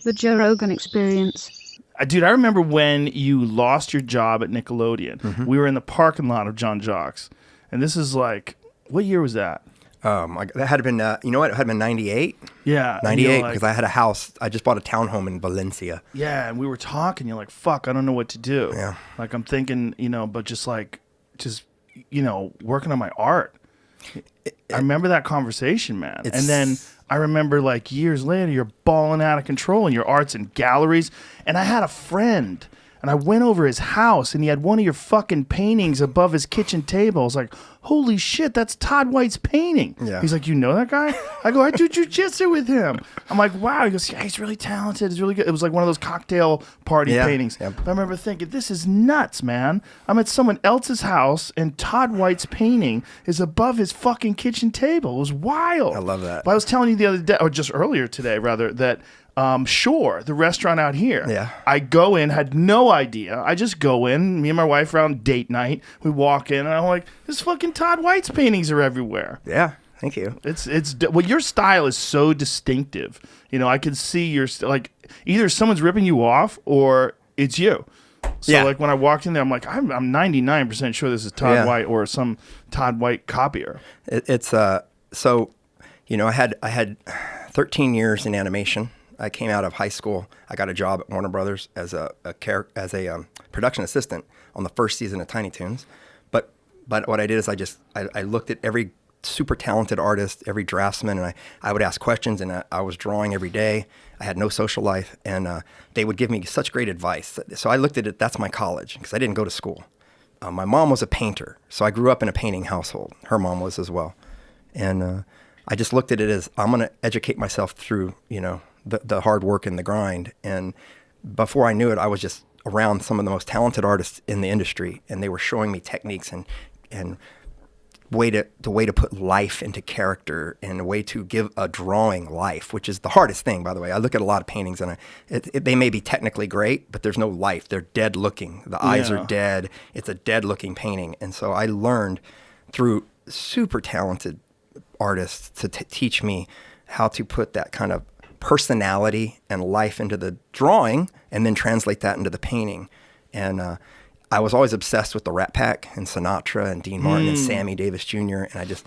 The Joe Rogan Experience. Dude, I remember when you lost your job at Nickelodeon. Mm-hmm. We were in the parking lot of John Jocks. And this is like, what year was that? That had been, you know what? It had been 98. Yeah. 98, like, because I had a house. I just bought a townhome in Valencia. Yeah, and we were talking. You're like, fuck, I don't know what to do. Yeah. Like, I'm thinking, but just working on my art. I remember that conversation, man. And then I remember like years later, you're balling out of control and your art's in galleries. And I had a friend and I went over his house and he had one of your fucking paintings above his kitchen table. I was like, holy shit, that's Todd White's painting. Yeah. He's like, you know that guy? I go, I do jujitsu with him. I'm like, wow. He goes, yeah, he's really talented. He's really good. It was like one of those cocktail party paintings. Yeah. But I remember thinking, this is nuts, man. I'm at someone else's house and Todd White's painting is above his fucking kitchen table. It was wild. I love that. But I was telling you the other day, or just earlier today, rather, that Shore, the restaurant out here. Yeah. I go in, had no idea. I just go in, me and my wife are on date night. We walk in, and I'm like, this fucking Todd White's paintings are everywhere. Yeah, thank you. Well, your style is so distinctive. I can see your like either someone's ripping you off or it's you. So like when I walked in there, I'm like, I'm 99% sure this is Todd White or some Todd White copier. So, I had 13 years in animation. I came out of high school. I got a job at Warner Brothers as a production assistant on the first season of Tiny Toons. But what I did is I looked at every super talented artist, every draftsman, and I would ask questions, and I was drawing every day. I had no social life, and they would give me such great advice. So I looked at it, that's my college, because I didn't go to school. My mom was a painter, so I grew up in a painting household. Her mom was as well. And I just looked at it as I'm going to educate myself through, the hard work and the grind. And before I knew it, I was just around some of the most talented artists in the industry, and they were showing me techniques and way to put life into character and a way to give a drawing life, which is the hardest thing, by the way. I look at a lot of paintings and they may be technically great, but there's no life. They're dead looking. The eyes are dead. It's a dead looking painting. And so I learned through super talented artists to teach me how to put that kind of personality and life into the drawing and then translate that into the painting. And I was always obsessed with the Rat Pack and Sinatra and Dean Martin and Sammy Davis Jr. And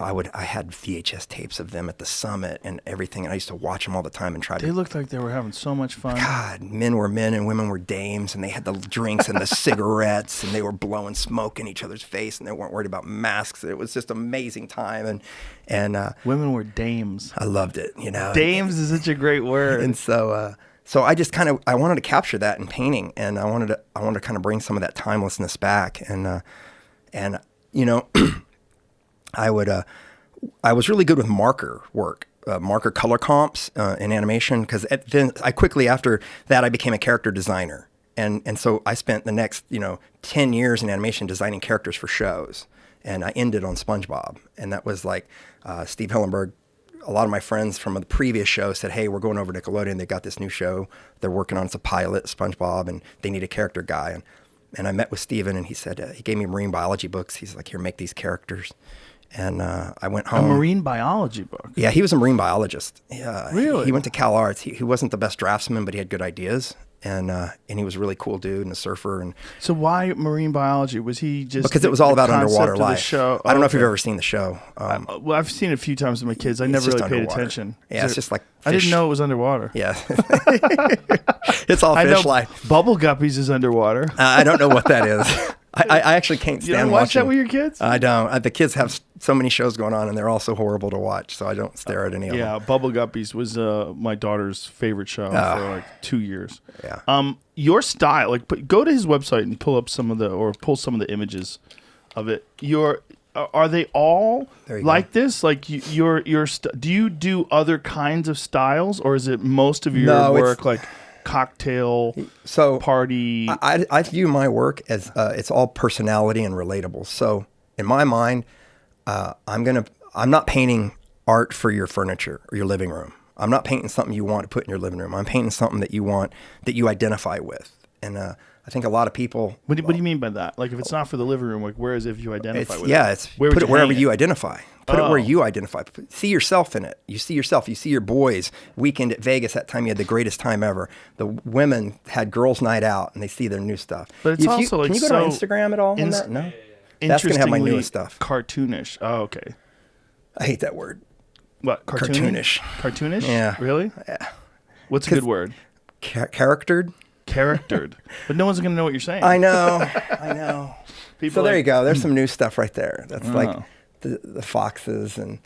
I had VHS tapes of them at the Summit and everything. And I used to watch them all the time and try to. They looked like they were having so much fun. God, men were men and women were dames, and they had the drinks and the cigarettes, and they were blowing smoke in each other's face, and they weren't worried about masks. It was just an amazing time. And women were dames. I loved it, Dames is such a great word. And so I just I wanted to capture that in painting, and I wanted to kind of bring some of that timelessness back. And I was really good with marker work, marker color comps in animation, because then quickly after that I became a character designer, and so I spent the next 10 years in animation designing characters for shows, and I ended on SpongeBob, and that was like Steve Hillenburg. A lot of my friends from the previous show said, hey, we're going over to Nickelodeon. They got this new show they're working on. It's a pilot, SpongeBob, and they need a character guy. And I met with Steven, and he said, he gave me marine biology books. He's like, here, make these characters. And I went home. A marine biology book? Yeah, he was a marine biologist. Really? He went to Cal Arts. He wasn't the best draftsman, but he had good ideas. And he was a really cool dude and a surfer. And so why marine biology? Was he just because it was all about underwater life? Show? I don't know if you've ever seen the show. Well, I've seen it a few times with my kids. I never really paid attention. Yeah, it's just like fish. I didn't know it was underwater. Yeah, it's all fish life. Bubble Guppies is underwater. I don't know what that is. I actually can't stand you don't watching. Watch that with your kids? I don't. The kids have so many shows going on, and they're all so horrible to watch, so I don't stare at any of them. Yeah, Bubble Guppies was my daughter's favorite show for like 2 years. Yeah. Your style, go to his website and pull some of the images of it. Are they all like this? Like do you do other kinds of styles, or is it most of your work like cocktail party? I view my work as it's all personality and relatable. So in my mind, I'm not painting art for your furniture or your living room. I'm not painting something you want to put in your living room. I'm painting something that you want, that you identify with. I think a lot of people. What do you mean by that? Like, if it's not for the living room, like, where is it if you identify with it? Yeah, it's Where put would it you wherever hang you it? identify. Put it where you identify. See yourself in it. You see yourself. You see your boys. Weekend at Vegas, that time you had the greatest time ever. The women had girls' night out, and they see their new stuff. But it's also can like you go to Instagram at all on that? No. That's going to have my newest stuff. Cartoonish. Oh, okay. I hate that word. What? Cartoonish. Cartoonish? Yeah. Really? Yeah. What's a good word? Charactered. Charactered. But no one's going to know what you're saying. I know. So there you go. There's some new stuff right there. That's like the foxes and,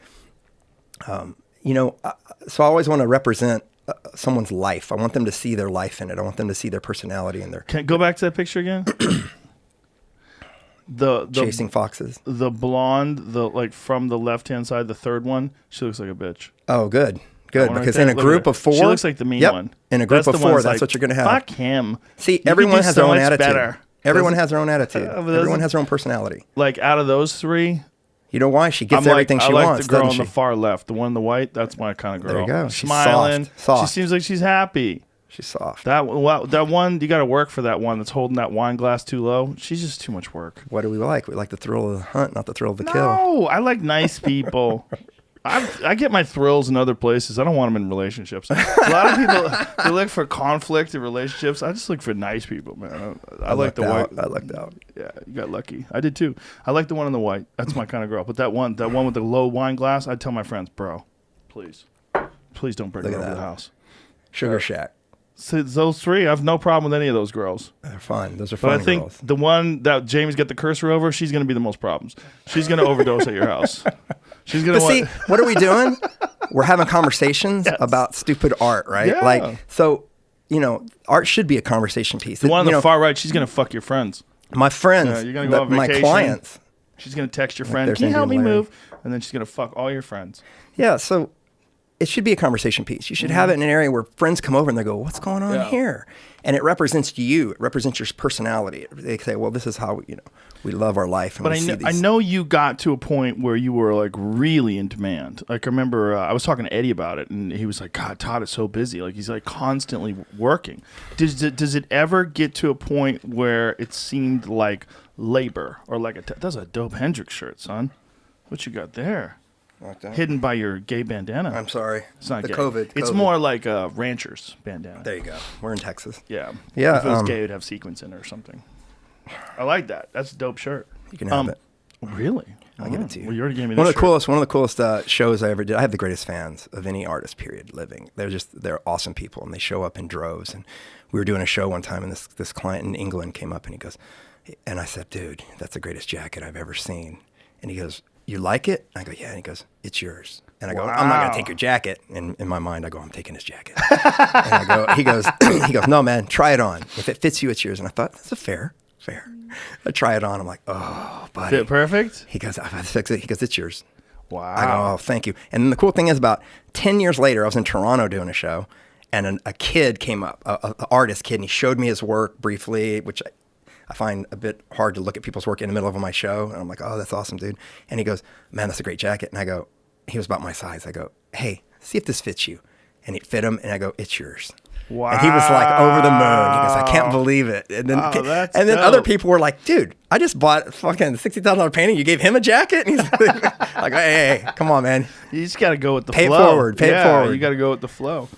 so I always want to represent someone's life. I want them to see their life in it. I want them to see their personality in there. Can go back to that picture again? the Chasing foxes. The blonde, like from the left-hand side, the third one, she looks like a bitch. Oh, good. Because right in a group of four. She looks like the mean one. In a group of four, that's like, what you're going to have. Fuck him. See, everyone has their own attitude. Better. Everyone has their own attitude. Everyone has their own personality. Like, out of those three, you know why? She gets everything she wants. I like the girl on the far left, the one in the white. That's my kind of girl. There you go. She's smiling. Soft. She seems like she's happy. She's soft. That one, you got to work for that one that's holding that wine glass too low. She's just too much work. What do we like? We like the thrill of the hunt, not the thrill of the kill. No, I like nice people. I get my thrills in other places. I don't want them in relationships. A lot of people, they look for conflict in relationships. I just look for nice people, man. I like the white. I lucked out. Yeah, you got lucky. I did too. I like the one in the white. That's my kind of girl. But that one with the low wine glass, I'd tell my friends, bro, please don't bring her over to the house. Sugar Shack. So those three, I have no problem with any of those girls. They're fun. Those are fun. But I think the one that Jamie's got the cursor over, she's going to be the most problems. She's going to overdose at your house. She's going to. See, what are we doing? We're having conversations about stupid art, right? Yeah. Like, so, art should be a conversation piece. The one on the far right, she's going to fuck your friends. My friends, you're gonna go on vacation. my clients. She's going to text your friend, can you help me move? And then she's going to fuck all your friends. Yeah, so it should be a conversation piece. You should have it in an area where friends come over and they go, what's going on here? And it represents you. It represents your personality. They say, well, this is how we love our life. And but I know you got to a point where you were like really in demand. Like I remember I was talking to Eddie about it, and he was like, God, Todd is so busy. Like he's like constantly working. Does it ever get to a point where it seemed like labor or like that's a dope Hendrix shirt, son? What you got there? Like that? Hidden by your gay bandana. I'm sorry. It's not gay. COVID. It's more like a rancher's bandana. There you go. We're in Texas. Yeah. Yeah. If it was gay, it would have sequins in it or something. I like that. That's a dope shirt. You can have it. Really? I'll give it to you. Well, you already gave me One this of the coolest shows I ever did. I have the greatest fans of any artist, period, living. They're awesome people, and they show up in droves. And we were doing a show one time, and this client in England came up, and he goes, and I said, dude, that's the greatest jacket I've ever seen. And he goes, you like it? I go, yeah. And he goes, it's yours. And I go, I'm not going to take your jacket. And in my mind, I go, I'm taking his jacket. And he goes, no, man, try it on. If it fits you, it's yours. And I thought, that's fair. I try it on. I'm like, oh, buddy. Fit perfect? He goes, I fix it. He goes, it's yours. Wow. I go, oh, thank you. And then the cool thing is about 10 years later, I was in Toronto doing a show, and a kid came up, an artist kid, and he showed me his work briefly, which I find a bit hard to look at people's work in the middle of my show. And I'm like, oh, that's awesome, dude. And he goes, man, that's a great jacket. And I go, he was about my size. I go, hey, see if this fits you. And it fit him. And I go, it's yours. Wow. And he was like over the moon. He goes, I can't believe it. And then, other people were like, dude, I just bought a fucking $60,000 painting. You gave him a jacket? And he's like, hey, come on, man. You just got to go with the flow. Pay it forward. You got to go with the flow.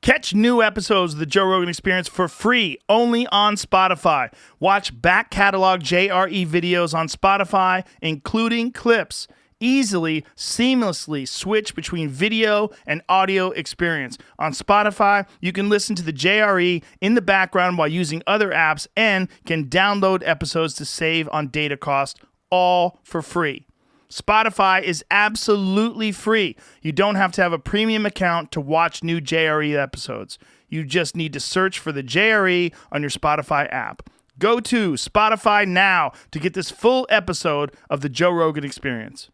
Catch new episodes of The Joe Rogan Experience for free only on Spotify. Watch back catalog JRE videos on Spotify, including clips. Easily, seamlessly switch between video and audio experience. On Spotify, you can listen to the JRE in the background while using other apps and can download episodes to save on data cost, all for free. Spotify is absolutely free. You don't have to have a premium account to watch new JRE episodes. You just need to search for the JRE on your Spotify app. Go to Spotify now to get this full episode of The Joe Rogan Experience.